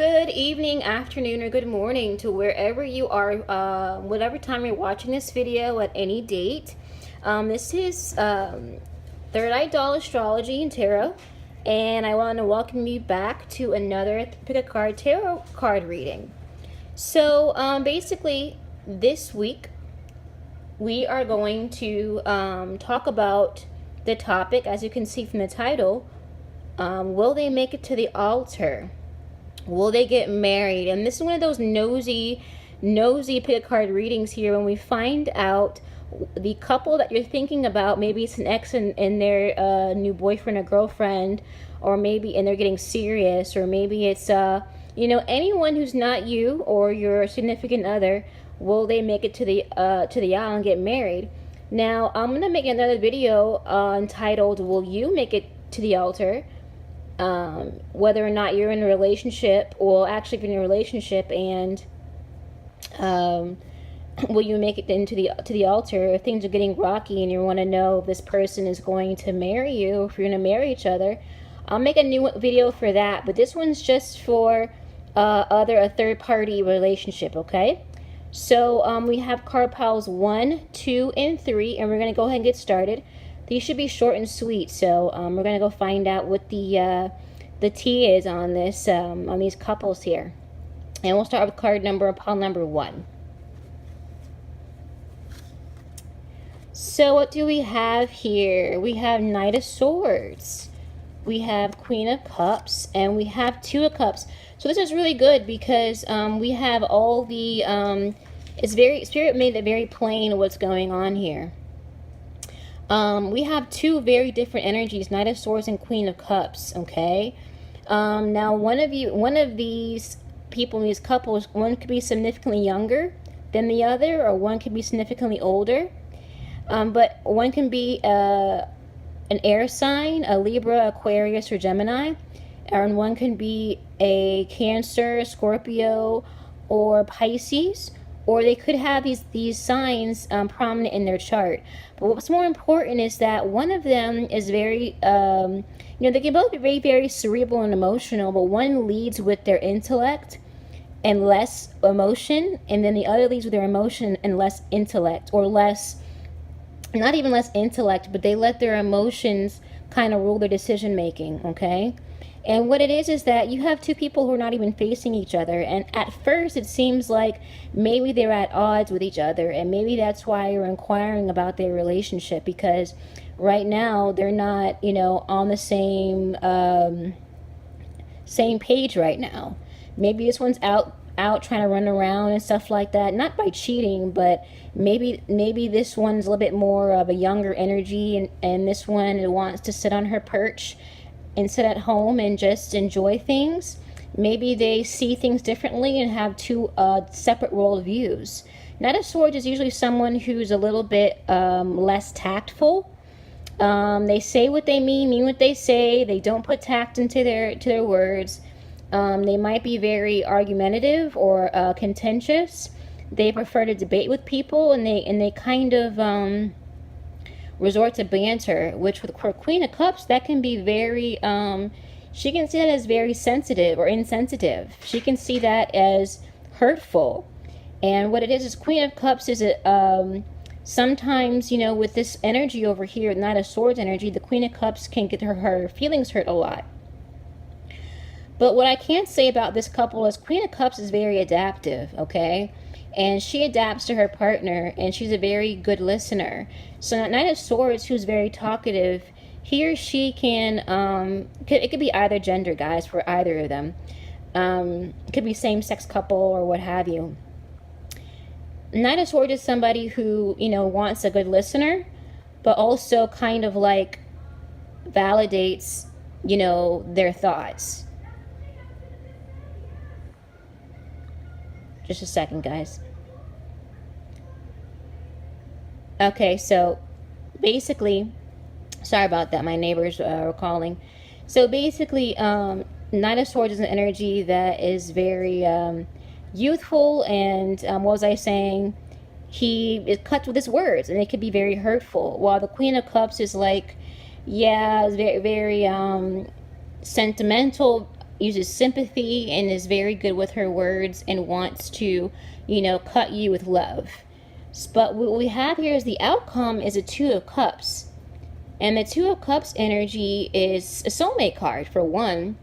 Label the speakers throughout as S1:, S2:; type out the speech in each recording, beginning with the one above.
S1: Good evening, afternoon, or good morning to wherever you are, whatever time you're watching this video at any date. This is Third Eye Doll Astrology and Tarot, and I want to welcome you back to another Pick a Card Tarot card reading. So basically, this week we are going to talk about the topic, as you can see from the title, will they make it to the altar? Will they get married? And this is one of those nosy pick a card readings here when we find out the couple that you're thinking about. Maybe it's an ex and their new boyfriend or girlfriend, or maybe and they're getting serious, or maybe it's anyone who's not you or your significant other. Will they make it to the aisle and get married? Now I'm gonna make another video entitled "Will you make it to the altar?" Whether or not you're in a relationship, or actually if you're in a relationship, and will you make it into the altar? If things are getting rocky and you want to know if this person is going to marry you, if you're going to marry each other, I'll make a new video for that. But this one's just for a third party relationship. Okay, so we have card piles 1, 2, and 3, and we're going to go ahead and get started. These should be short and sweet, so we're gonna go find out what the tea is on this on these couples here, and we'll start with pile number 1. So what do we have here? We have Knight of Swords, we have Queen of Cups, and we have Two of Cups. So this is really good because we have all the Spirit made it very plain what's going on here. We have two very different energies, Knight of Swords and Queen of Cups, okay? Now, one of these people in these couples, one could be significantly younger than the other, or one could be significantly older. But one can be an air sign, a Libra, Aquarius, or Gemini. And one can be a Cancer, Scorpio, or Pisces. Or they could have these signs prominent in their chart. But what's more important is that one of them is very, they can both be very, very cerebral and emotional, but one leads with their intellect and less emotion, and then the other leads with their emotion and less intellect, or not even less intellect, but they let their emotions kind of rule their decision making, okay? And what it is that you have two people who are not even facing each other. And at first it seems like maybe they're at odds with each other. And maybe that's why you're inquiring about their relationship. Because right now they're not, on the same page right now. Maybe this one's out trying to run around and stuff like that. Not by cheating, but maybe this one's a little bit more of a younger energy. And this one wants to sit on her perch and sit at home and just enjoy things. Maybe they see things differently and have two separate worldviews. Knight of Swords is usually someone who's a little bit less tactful. They say what they mean what they say. They don't put tact into their words. They might be very argumentative or contentious. They prefer to debate with people, and they kind of resort to banter, which with Queen of Cups, that can be very, she can see that as very sensitive or insensitive. She can see that as hurtful. And what it is Queen of Cups is sometimes, with this energy over here, Knight of Swords energy, the Queen of Cups can get her feelings hurt a lot. But what I can't say about this couple is Queen of Cups is very adaptive, okay? And she adapts to her partner, and she's a very good listener. So Knight of Swords, who's very talkative, he or she can, it could be either gender, guys, for either of them. It could be same-sex couple or what have you. Knight of Swords is somebody who, wants a good listener, but also kind of like validates, their thoughts. Just a second, guys. Okay, so basically, sorry about that, my neighbors were calling. So basically, Knight of Swords is an energy that is very youthful, and what was I saying? It cuts with his words, and it could be very hurtful. While the Queen of Cups is like, yeah, it's very, very sentimental, uses sympathy and is very good with her words and wants to, cut you with love. But what we have here is the outcome is a Two of Cups. And the Two of Cups energy is a soulmate card, for one.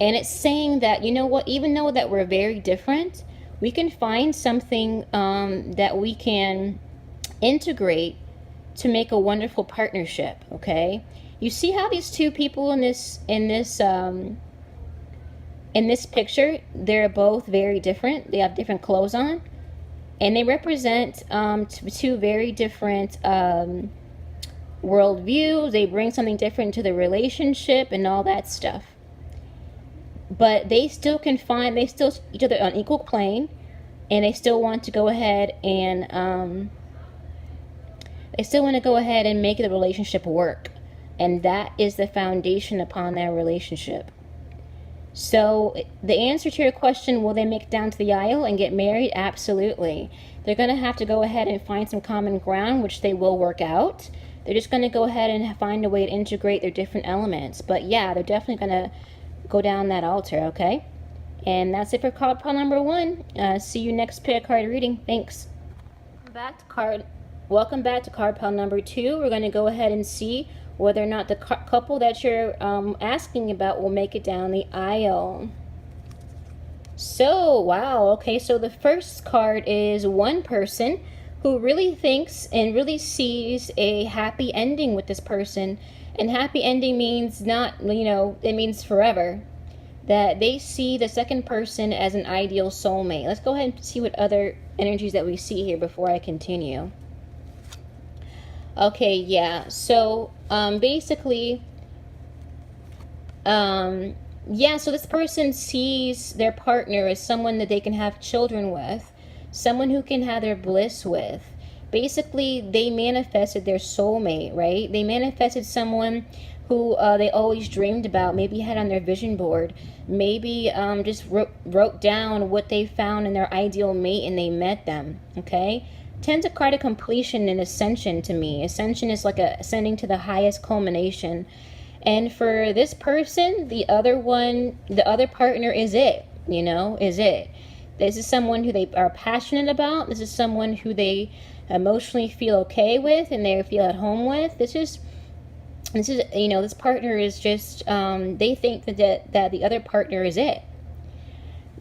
S1: And it's saying that, you know what, even though that we're very different, we can find something that we can integrate to make a wonderful partnership, okay? You see how these two people in this picture, they're both very different. They have different clothes on. And they represent two very different worldviews. They bring something different to the relationship and all that stuff. But they still can find, they still each other on equal plane, and they still want to go ahead and make the relationship work. And that is the foundation upon their relationship. So the answer to your question, will they make it down to the aisle and get married? Absolutely. They're going to have to go ahead and find some common ground, which they will work out. They're just going to go ahead and find a way to integrate their different elements. But yeah, they're definitely going to go down that altar, okay? And that's it for card pile number 1. See you next pair card reading. Thanks. Welcome back to card pile number 2. We're going to go ahead and see whether or not the couple that you're asking about will make it down the aisle. So, wow, okay, so the first card is one person who really thinks and really sees a happy ending with this person. And happy ending means not, it means forever. That they see the second person as an ideal soulmate. Let's go ahead and see what other energies that we see here before I continue. Okay, yeah, so basically, so this person sees their partner as someone that they can have children with, someone who can have their bliss with. Basically, they manifested their soulmate, right? They manifested someone who they always dreamed about, maybe had on their vision board, maybe just wrote down what they found in their ideal mate and they met them, okay? Tends a card of completion and ascension to me. Ascension is like ascending to the highest culmination. And for this person, the other partner is it, is it. This is someone who they are passionate about. This is someone who they emotionally feel okay with and they feel at home with. This partner is just, they think that the other partner is it.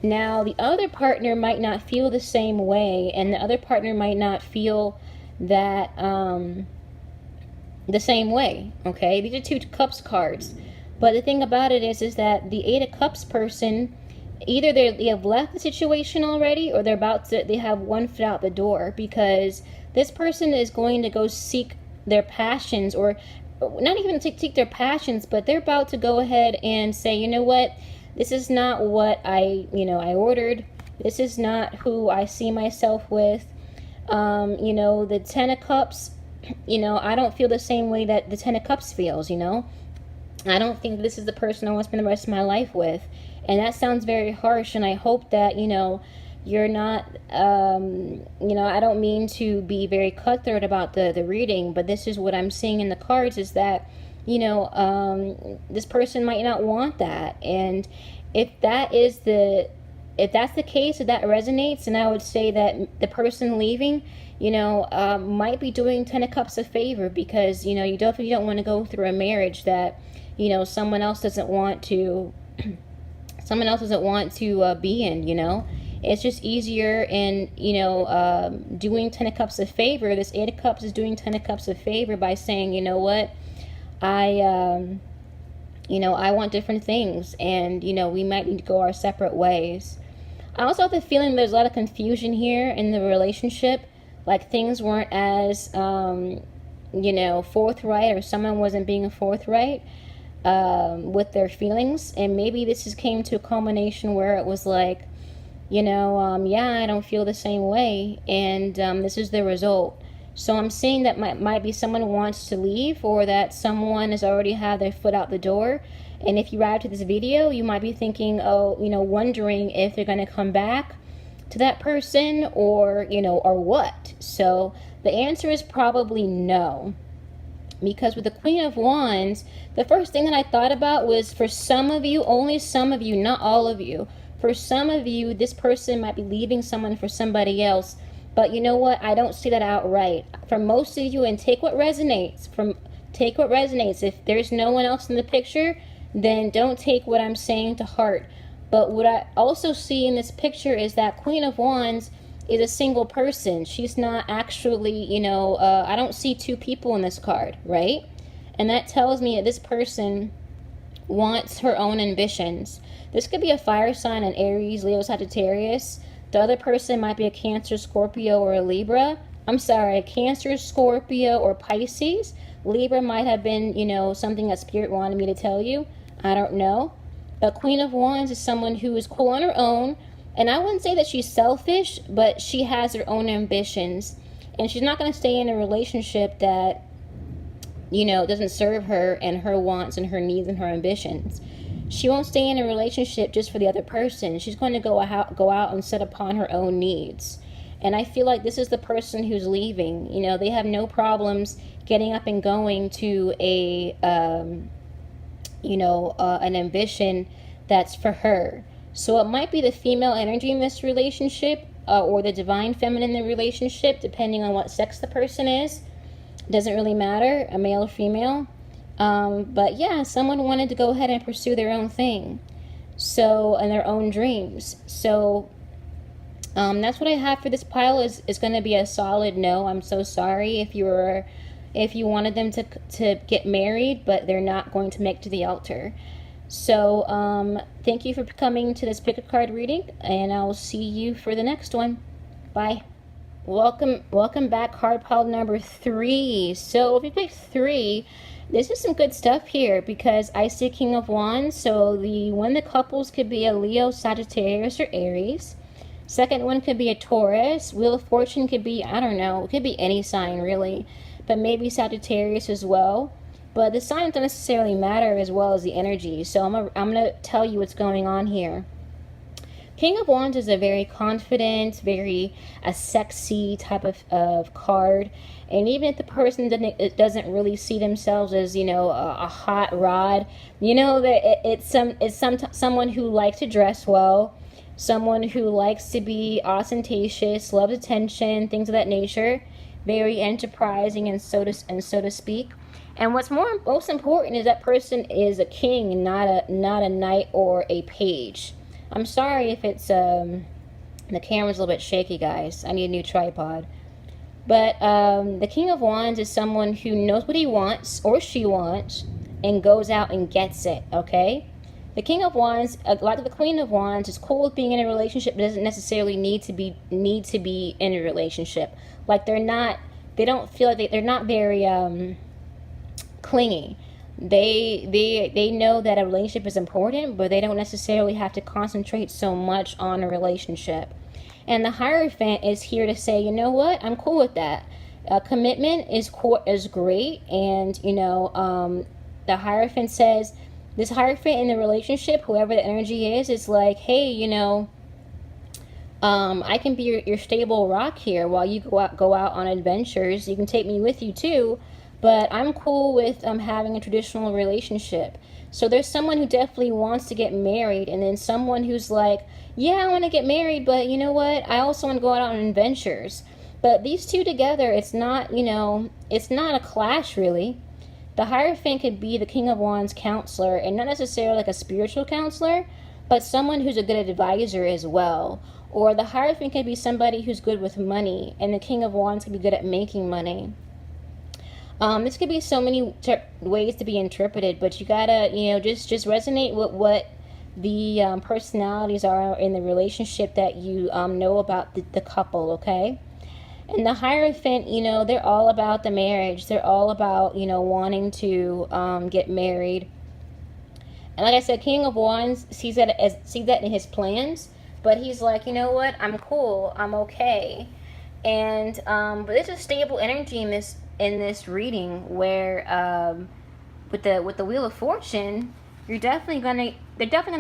S1: Now, the other partner might not feel the same way, and the other partner might not feel that the same way, okay? These are Two Cups cards. But the thing about it is that the Eight of Cups person, either they have left the situation already, or they have one foot out the door, because this person is going to go seek their passions, or not even seek their passions, but they're about to go ahead and say, you know what? This is not what I ordered. This is not who I see myself with. The Ten of Cups, I don't feel the same way that the Ten of Cups feels, I don't think this is the person I want to spend the rest of my life with. And that sounds very harsh, and I hope that, you're not, I don't mean to be very cutthroat about the reading, but this is what I'm seeing in the cards is that, this person might not want that. And if that's the case, if that resonates, then I would say that the person leaving, might be doing Ten of Cups a favor, because, you definitely don't want to go through a marriage that, someone else doesn't want to be in, It's just easier, and, doing Ten of Cups a favor. This Eight of Cups is doing Ten of Cups a favor by saying, you know what, I want different things, and, we might need to go our separate ways. I also have the feeling there's a lot of confusion here in the relationship, like things weren't as, forthright, or someone wasn't being forthright with their feelings, and maybe this came to a culmination where it was like, I don't feel the same way, and this is the result. So I'm seeing that might be someone who wants to leave, or that someone has already had their foot out the door. And if you arrive to this video, you might be thinking, wondering if they're going to come back to that person, or what. So the answer is probably no. Because with the Queen of Wands, the first thing that I thought about was, for some of you, only some of you, not all of you, for some of you, this person might be leaving someone for somebody else. But you know what? I don't see that outright. For most of you, and take what resonates. Take what resonates. If there's no one else in the picture, then don't take what I'm saying to heart. But what I also see in this picture is that Queen of Wands is a single person. She's not actually, I don't see two people in this card, right? And that tells me that this person wants her own ambitions. This could be a fire sign, an Aries, Leo, Sagittarius. The other person might be a Cancer, Scorpio, or a Libra. I'm sorry, a Cancer, Scorpio, or Pisces. Libra might have been, something that Spirit wanted me to tell you. I don't know. But Queen of Wands is someone who is cool on her own. And I wouldn't say that she's selfish, but she has her own ambitions. And she's not going to stay in a relationship that, doesn't serve her and her wants and her needs and her ambitions. She won't stay in a relationship just for the other person. She's going to go out and set upon her own needs. And I feel like this is the person who's leaving. They have no problems getting up and going to an ambition that's for her. So it might be the female energy in this relationship, or the divine feminine in the relationship, depending on what sex the person is. It doesn't really matter, a male or female. But yeah, someone wanted to go ahead and pursue their own thing. And their own dreams. So that's what I have for this pile. Is going to be a solid no. I'm so sorry if you wanted them to get married, but they're not going to make it to the altar. So, thank you for coming to this pick a card reading, and I'll see you for the next one. Bye. Welcome back, card pile number 3. So, if you picked 3, this is some good stuff here, because I see King of Wands. So, one of the couples could be a Leo, Sagittarius, or Aries. Second one could be a Taurus. Wheel of Fortune could be, I don't know, it could be any sign, really, but maybe Sagittarius as well. But the signs don't necessarily matter, as well as the energy. So I'm gonna tell you what's going on here. King of Wands is a very confident, very sexy type of card. And even if the person doesn't really see themselves as, a hot rod, that it's someone who likes to dress well, someone who likes to be ostentatious, loves attention, things of that nature, very enterprising, and so to speak. And what's most important is that person is a king, not a knight or a page. I'm sorry if it's the camera's a little bit shaky, guys. I need a new tripod. But the King of Wands is someone who knows what he wants or she wants and goes out and gets it. Okay. The King of Wands, like the Queen of Wands, is cool with being in a relationship, but doesn't necessarily need to be in a relationship. Like they don't feel like they're not very clingy. They know that a relationship is important, but they don't necessarily have to concentrate so much on a relationship. And the Hierophant is here to say, you know what, I'm cool with that. Commitment is great, and the Hierophant says, this Hierophant in the relationship, whoever the energy is like, hey, I can be your stable rock here while you go out on adventures. You can take me with you too, but I'm cool with having a traditional relationship. So there's someone who definitely wants to get married, and then someone who's like, yeah, I want to get married, but you know what? I also want to go out on adventures. But these two together, it's not a clash, really. The Hierophant could be the King of Wands counselor, and not necessarily like a spiritual counselor, but someone who's a good advisor as well. Or the Hierophant could be somebody who's good with money, and the King of Wands could be good at making money. This could be so many ways to be interpreted, but you gotta, just resonate with what the personalities are in the relationship that you know about the couple, okay? And the Hierophant, they're all about the marriage. They're all about, wanting to get married. And like I said, King of Wands sees that in his plans, but he's like, you know what? I'm cool. I'm okay. And but there's a stable energy in this reading where with the Wheel of Fortune, they're definitely gonna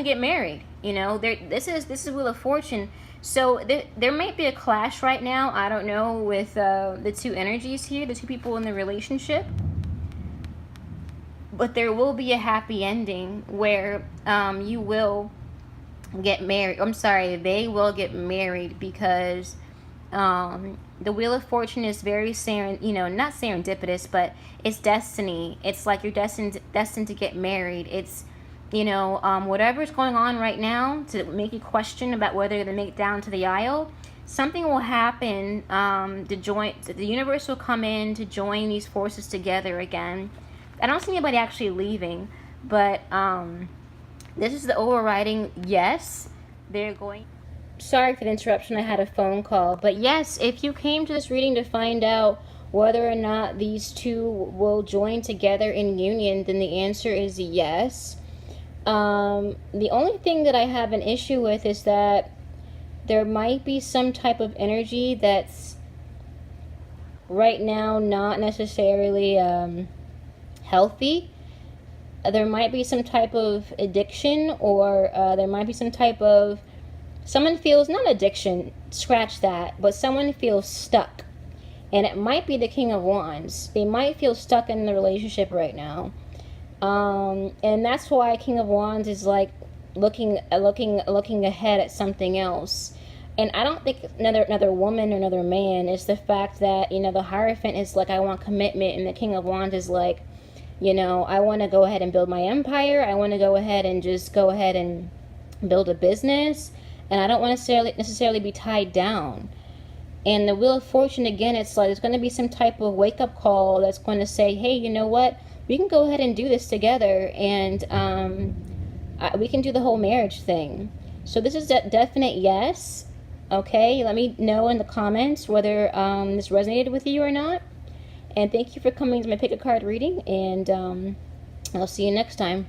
S1: get married. This is Wheel of Fortune. So there might be a clash right now, I don't know, with the two energies here, the two people in the relationship. but there will be a happy ending where you will get married. I'm sorry, they will get married, because the Wheel of Fortune is very not serendipitous, but it's destiny. It's like you're destined to get married. It's whatever's going on right now to make you question about whether to make down to the aisle, something will happen the universe will come in to join these forces together again. I don't see anybody actually leaving, but this is the overriding yes. They're going. Sorry for the interruption, I had a phone call. But yes, if you came to this reading to find out whether or not these two will join together in union, then the answer is yes. The only thing that I have an issue with is that there might be some type of energy that's right now not necessarily healthy. There might be some type of addiction, or there might be some type of, someone feels, not addiction, scratch that, but someone feels stuck. And it might be the King of Wands. They might feel stuck in the relationship right now. And that's why King of Wands is like looking ahead at something else. And I don't think another woman or another man. It's the fact that, the Hierophant is like, I want commitment, and the King of Wands is like, I want to go ahead and build my empire. I want to go ahead and just go ahead and build a business. And I don't want to necessarily be tied down. And the Wheel of Fortune, again, it's like there's going to be some type of wake-up call that's going to say, hey, you know what? We can go ahead and do this together, and we can do the whole marriage thing. So this is a definite yes. Okay, let me know in the comments whether this resonated with you or not. And thank you for coming to my pick a card reading, and I'll see you next time.